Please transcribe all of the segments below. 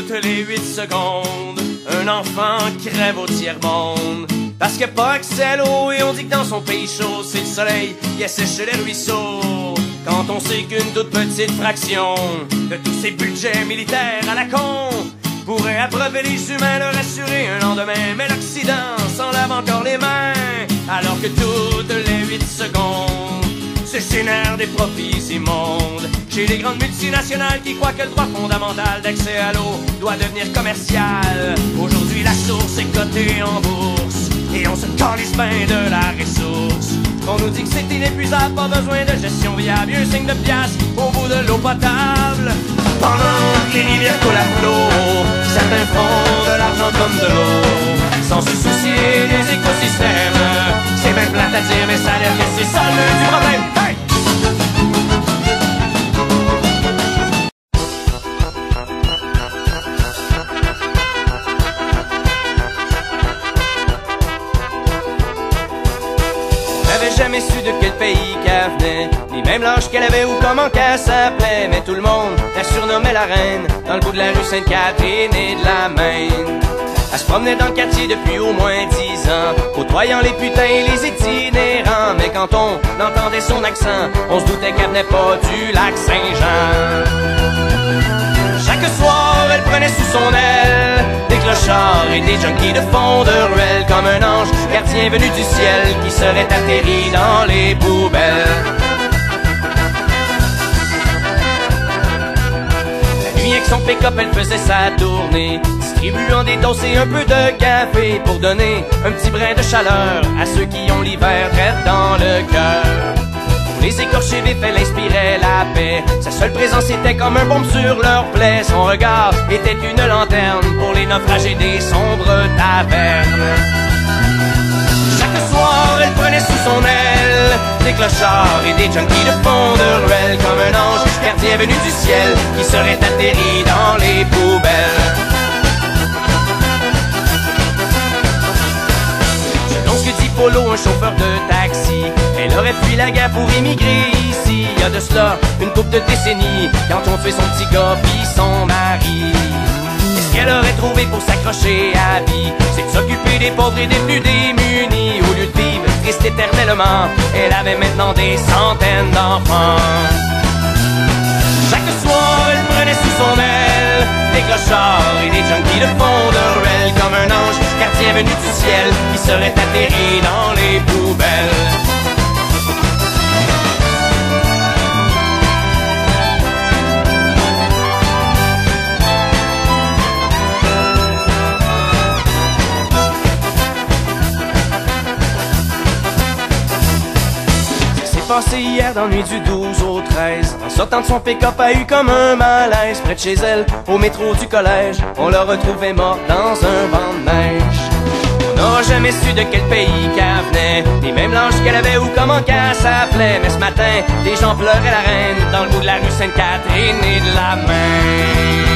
toutes les 8 secondes, un enfant crève au tiers-monde. Parce qu'il n'y a pas accès à l'eau et on dit que dans son pays chaud, c'est le soleil qui a séché les ruisseaux. Quand on sait qu'une toute petite fraction de tous ces budgets militaires à la con pourrait abreuver les humains, leur assurer un lendemain. Mais l'Occident s'en lave encore les mains, alors que toutes les 8 secondes se génèrent des profits immondes chez les grandes multinationales qui croient que le droit fondamental d'accès à l'eau doit devenir commercial. Aujourd'hui la source est cotée en bourse et on se calisse bien de la ressource. On nous dit que c'est inépuisable, pas besoin de gestion viable, un signe de pièce au bout de l'eau potable. Pendant que les rivières coulent à flot, certains font de l'argent comme de l'eau, sans se soucier des écosystèmes. C'est même plate à dire, mais ça a l'air que c'est ça le du problème. Hey! Jamais su de quel pays qu'elle venait, ni même l'âge qu'elle avait ou comment qu'elle s'appelait. Mais tout le monde la surnommait la reine, dans le bout de la rue Sainte-Catherine et de la Maine. Elle se promenait dans le quartier depuis au moins 10 ans, côtoyant les putains et les itinérants. Mais quand on entendait son accent, on se doutait qu'elle venait pas du lac Saint-Jean. Chaque soir, elle prenait sous son aile des clochards et des junkies de fond de ruelle, comme un ange gardien venu du ciel qui serait atterri dans les poubelles. La nuit avec son pick-up, elle faisait sa tournée, distribuant des doses et un peu de café pour donner un petit brin de chaleur à ceux qui ont l'hiver direct dans le cœur. Les écorchés vifs, elle inspirait la paix. Sa seule présence était comme un baume sur leurs plaies. Son regard était une lanterne pour les naufragés des sombres tavernes. Chaque soir, elle prenait sous son aile des clochards et des junkies de fond de ruelle, comme un ange gardien venu du ciel qui serait atterri dans les poubelles. Selon ce que dit Polo, un chauffeur de taxi, elle aurait fui la guerre pour émigrer ici. Il y a de cela une couple de décennies, quand on fait son petit gars pis son mari. Et ce qu'elle aurait trouvé pour s'accrocher à vie, c'est de s'occuper des pauvres et des plus démunis. Au lieu de vivre triste éternellement, elle avait maintenant des centaines d'enfants. Chaque soir, elle prenait sous son aile des clochards et des junkies de fond de ruelle, comme un ange gardien venu du ciel qui serait atterri dans les poubelles. Passé hier dans la nuit du 12 au 13, en sortant de son pick-up a eu comme un malaise. Près de chez elle, au métro du collège, on l'a retrouvée morte dans un banc de neige. On n'aura jamais su de quel pays qu'elle venait, ni même l'âge qu'elle avait ou comment qu'elle s'appelait. Mais ce matin, des gens pleuraient la reine dans le bout de la rue Sainte-Catherine et de la Maine.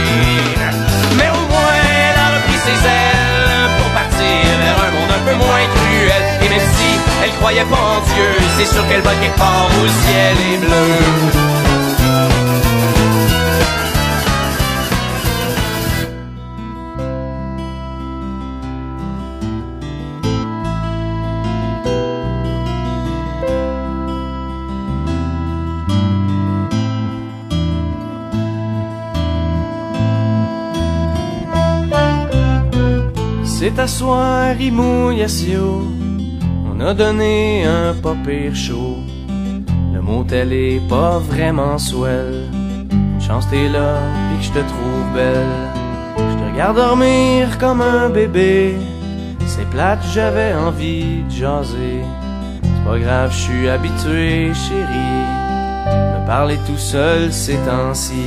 Mais au moins elle a repris ses ailes pour partir vers un monde un peu moins cruel. Et même si elle croyait pas en Dieu, c'est sûr qu'elle va quelque part où le ciel est bleu. C'est à soir, il mouille assez haut, on a donné un pas pire chaud. Le motel est pas vraiment swell, une chance t'es là pis que je te trouve belle. Je te regarde dormir comme un bébé, c'est plate, j'avais envie de jaser. C'est pas grave, je suis habitué chérie, me parler tout seul ces temps-ci.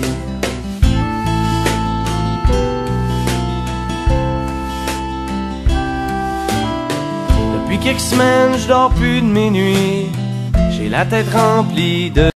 Depuis quelques semaines, je dors plus de mes nuits, j'ai la tête remplie de